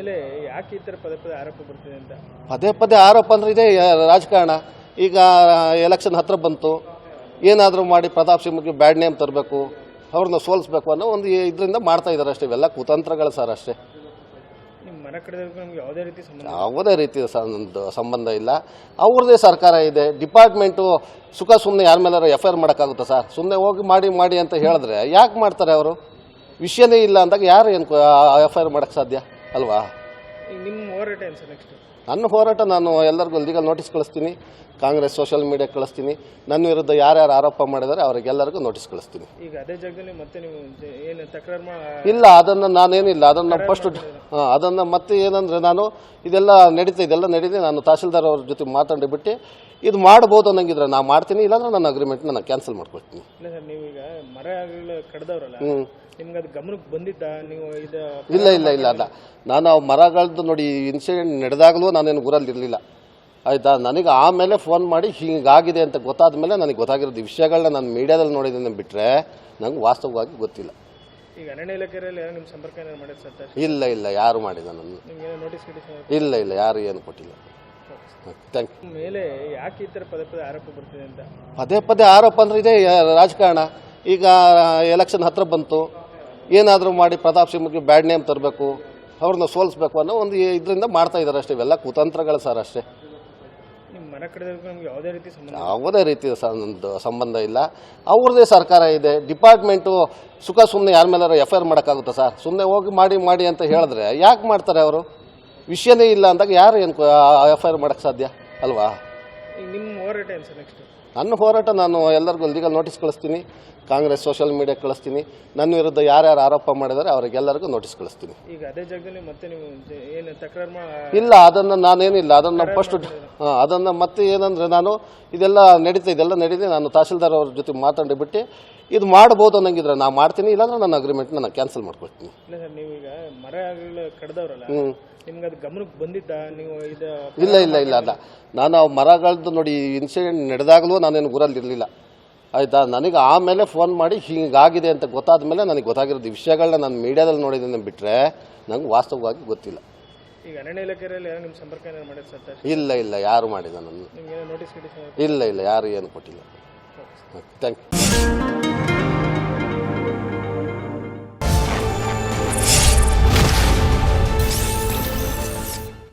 ಮೇಲೆ ಯಾಕೆ ಈ ಥರ ಪದೇ ಪದೇ ಆರೋಪ ಬರ್ತಿದೆ ಅಂತ? ಪದೇ ಪದೇ ಆರೋಪ ಅಂದರೆ ಇದೇ ರಾಜಕಾರಣ. ಈಗ ಎಲೆಕ್ಷನ್ ಹತ್ರ ಬಂತು, ಏನಾದರೂ ಮಾಡಿ ಪ್ರತಾಪ್ ಸಿಂಹಗೆ ಬ್ಯಾಡ್ ನೇಮ್ ತರಬೇಕು, ಅವ್ರನ್ನ ಸೋಲಿಸ್ಬೇಕು ಅನ್ನೋ ಒಂದು ಇದರಿಂದ ಮಾಡ್ತಾ ಇದ್ದಾರೆ ಅಷ್ಟೇ. ಇವೆಲ್ಲ ಕುತಂತ್ರಗಳು ಸರ್ ಅಷ್ಟೇ. ನಿಮ್ಮ ಮನೆ ಕಡೆದವ್ರಿಗೆ ನಮ್ಗೆ ಯಾವುದೇ ರೀತಿ ಸಂಬಂಧ ಇಲ್ಲ. ಅವ್ರದ್ದೇ ಸರ್ಕಾರ ಇದೆ, ಡಿಪಾರ್ಟ್ಮೆಂಟು. ಸುಮ್ಮನೆ ಯಾರ ಮೇಲಾರು FIR ಮಾಡೋಕ್ಕಾಗುತ್ತಾ ಸರ್? ಸುಮ್ಮನೆ ಹೋಗಿ ಮಾಡಿ ಅಂತ ಹೇಳಿದ್ರೆ ಯಾಕೆ ಮಾಡ್ತಾರೆ ಅವರು? ವಿಷಯನೇ ಇಲ್ಲ ಅಂದಾಗ ಯಾರು ಏನು FIR ಮಾಡೋಕ್ಕೆ ಸಾಧ್ಯ ಅಲ್ವಾ? ಈಗ ನಿಮ್ಮ ಹೋರಾಟ ಏನು ಸರ್ ನೆಕ್ಸ್ಟ್? ನನ್ನ ಹೋರಾಟ ನಾನು ಎಲ್ಲರಿಗೂ ಲೀಗಲ್ ನೋಟಿಸ್ ಕಳಿಸ್ತೀನಿ, ಕಾಂಗ್ರೆಸ್ ಸೋಷಿಯಲ್ ಮೀಡಿಯಾ ಕಳಿಸ್ತೀನಿ. ನನ್ನ ವಿರುದ್ಧ ಯಾರ್ಯಾರು ಆರೋಪ ಮಾಡಿದರೆ ಅವರಿಗೆಲ್ಲರಿಗೂ ನೋಟಿಸ್ ಕಳಿಸ್ತೀನಿ. ಈಗ ಅದೇ ಜಾಗದಲ್ಲಿ ಮತ್ತೆ ನೀವು ಏನು ತಕರಾರು ಇಲ್ಲ, ಅದನ್ನು ನಾನೇನಿಲ್ಲ, ಅದನ್ನು ಫಸ್ಟ್ ಅದನ್ನು ಮತ್ತೆ ಏನಂದರೆ ನಾನು ಇದೆಲ್ಲ ನಡೀತಿದೆ. ನಾನು ತಹಸೀಲ್ದಾರ್ ಅವ್ರ ಜೊತೆ ಮಾತಾಡಿಬಿಟ್ಟು ಇದು ಮಾಡ್ಬೋದು ಅನ್ನಂಗಿದ್ರೆ ನಾನು ಮಾಡ್ತೀನಿ, ಇಲ್ಲಾಂದ್ರೆ ನನ್ನ ಅಗ್ರಿಮೆಂಟ್ನ ನಾನು ಕ್ಯಾನ್ಸಲ್ ಮಾಡ್ಕೊಳ್ತೀನಿ. ಇಲ್ಲ ಸರ್, ನೀವೀಗ ಮರ ಕಡ್ದವ್ರಲ್ಲ, ನಿಮ್ಗೆ ಅದು ಗಮನಕ್ಕೆ ಬಂದಿದ್ದ? ನೀವು ಇದು ಇಲ್ಲ ಅಲ್ಲ, ನಾನು ಆ ಮರಗಳದ್ದು ನೋಡಿ ಇನ್ಸಿಡೆಂಟ್ ನಡೆದಾಗಲೂ ನಾನೇನು ಊರಲ್ಲಿ ಇರಲಿಲ್ಲ, ಆಯಿತಾ. ನನಗೆ ಆಮೇಲೆ ಫೋನ್ ಮಾಡಿ ಹೀಗಾಗಿದೆ ಅಂತ ಗೊತ್ತಾದ ಮೇಲೆ ನನಗೆ ಗೊತ್ತಾಗಿರೋದು. ಈ ವಿಷಯಗಳನ್ನ ನಾನು ಮೀಡಿಯಾದಲ್ಲಿ ನೋಡಿದ್ದೀನಿ ಬಿಟ್ಟರೆ ನಂಗೆ ವಾಸ್ತವವಾಗಿ ಗೊತ್ತಿಲ್ಲ. ಈಗ ಅರಣ್ಯ ಇಲಾಖೆಯಲ್ಲಿ ಯಾರು ನಿಮ್ಮ ಸಂಪರ್ಕ ಏನಾದ್ರು ಮಾಡಿದ್ರು ಸರ್? ಇಲ್ಲ, ಯಾರು ಮಾಡಿಲ್ಲ. ನನ್ನ ನಿಮ್ಗೆ ನೋಟಿಸ್ ಇಲ್ಲ, ಯಾರು ಏನು ಕೊಟ್ಟಿಲ್ಲ. Thank you. ಮೇಲೆ ಯಾಕೆ ಈ ಥರ ಪದೇ ಪದೇ ಆರೋಪ ಬರ್ತಿದೆ ಅಂತ? ಪದೇ ಪದೇ ಆರೋಪ ಅಂದರೆ ಇದೇ ರಾಜಕಾರಣ. ಈಗ ಎಲೆಕ್ಷನ್ ಹತ್ರ ಬಂತು, ಏನಾದರೂ ಮಾಡಿ ಪ್ರತಾಪ್ ಸಿಂಹಗೆ ಬ್ಯಾಡ್ ನೇಮ್ ತರಬೇಕು, ಅವ್ರನ್ನ ಸೋಲಿಸ್ಬೇಕು ಅನ್ನೋ ಒಂದು ಇದರಿಂದ ಮಾಡ್ತಾ ಇದ್ದಾರೆ ಅಷ್ಟೇ. ಇವೆಲ್ಲ ಕುತಂತ್ರಗಳು ಸರ್ ಅಷ್ಟೇ. ನಿಮ್ಮ ಮನೆ ಕಡೆದವ್ರಿಗೆ ನಮ್ಗೆ ಯಾವುದೇ ರೀತಿ ಸಂಬಂಧ ಇಲ್ಲ. ಅವ್ರದ್ದೇ ಸರ್ಕಾರ ಇದೆ, ಡಿಪಾರ್ಟ್ಮೆಂಟು. ಸುಮ್ಮನೆ ಯಾರ ಮೇಲಾರು FIR ಮಾಡೋಕ್ಕಾಗುತ್ತಾ ಸರ್? ಸುಮ್ಮನೆ ಹೋಗಿ ಮಾಡಿ ಅಂತ ಹೇಳಿದ್ರೆ ಯಾಕೆ ಮಾಡ್ತಾರೆ ಅವರು? ವಿಷಯನೇ ಇಲ್ಲ ಅಂದಾಗ ಯಾರು ಏನು FIR ಮಾಡೋಕ್ಕೆ ಸಾಧ್ಯ ಅಲ್ವಾ? ಈಗ ನಿಮ್ಮ ಹೋರಾಟ ಏನು ಸರ್ ನೆಕ್ಸ್ಟ್? ನನ್ನ ಹೋರಾಟ ನಾನು ಎಲ್ಲರಿಗೂ ಲೀಗಲ್ ನೋಟಿಸ್ ಕಳಿಸ್ತೀನಿ, ಕಾಂಗ್ರೆಸ್ ಸೋಷಿಯಲ್ ಮೀಡಿಯಾ ಕಳಿಸ್ತೀನಿ. ನನ್ನ ವಿರುದ್ಧ ಯಾರ್ಯಾರು ಆರೋಪ ಮಾಡಿದರೆ ಅವರಿಗೆಲ್ಲರಿಗೂ ನೋಟಿಸ್ ಕಳಿಸ್ತೀನಿ. ಈಗ ಅದೇ ಜಾಗದಲ್ಲಿ ಮತ್ತೆ ನೀವು ಏನು ತಕರಾರು ಇಲ್ಲ, ಅದನ್ನು ನಾನೇನಿಲ್ಲ, ಅದನ್ನು ಫಸ್ಟ್ ಅದನ್ನು ಮತ್ತೆ ಏನಂದರೆ ನಾನು ಇದೆಲ್ಲ ನಡೀತಿದೆ. ನಾನು ತಹಸೀಲ್ದಾರ್ ಅವ್ರ ಜೊತೆ ಮಾತಾಡಿಬಿಟ್ಟು ಇದು ಮಾಡ್ಬೋದು ಅನ್ನಂಗಿದ್ರೆ ನಾನು ಮಾಡ್ತೀನಿ, ಇಲ್ಲಾಂದ್ರೆ ನನ್ನ ಅಗ್ರಿಮೆಂಟ್ನ ನಾನು ಕ್ಯಾನ್ಸಲ್ ಮಾಡ್ಕೊಳ್ತೀನಿ. ಇಲ್ಲ ಸರ್, ನೀವೀಗ ಮರ ಕಡ್ದವ್ರಲ್ಲ, ನಿಮ್ಗೆ ಅದು ಗಮನಕ್ಕೆ ಬಂದಿದ್ದ? ನೀವು ಇದು ಇಲ್ಲ ಅಲ್ಲ, ನಾನು ಆ ಮರಗಳದ್ದು ನೋಡಿ ಇನ್ಸಿಡೆಂಟ್ ನಡೆದಾಗಲೂ ನಾನೇನು ಊರಲ್ಲಿ ಇರಲಿಲ್ಲ, ಆಯಿತಾ. ನನಗೆ ಆಮೇಲೆ ಫೋನ್ ಮಾಡಿ ಹೀಗಾಗಿದೆ ಅಂತ ಗೊತ್ತಾದ ಮೇಲೆ ನನಗೆ ಗೊತ್ತಾಗಿರೋದು. ಈ ವಿಷಯಗಳನ್ನ ನಾನು ಮೀಡಿಯಾದಲ್ಲಿ ನೋಡಿದ್ದೀನಿ ಬಿಟ್ಟರೆ ನಂಗೆ ವಾಸ್ತವವಾಗಿ ಗೊತ್ತಿಲ್ಲ. ಈಗ ಅರಣ್ಯ ಇಲಾಖೆಯಲ್ಲಿ ಯಾರು ನಿಮ್ಮ ಸಂಪರ್ಕ ಏನಾದ್ರು ಮಾಡಿದ್ರು ಸರ್? ಇಲ್ಲ, ಯಾರು ಮಾಡಿಲ್ಲ. ನನ್ನ ನಿಮ್ಗೆ ನೋಟಿಸ್ ಇಲ್ಲ, ಯಾರು ಏನು ಕೊಟ್ಟಿಲ್ಲ. Thank you.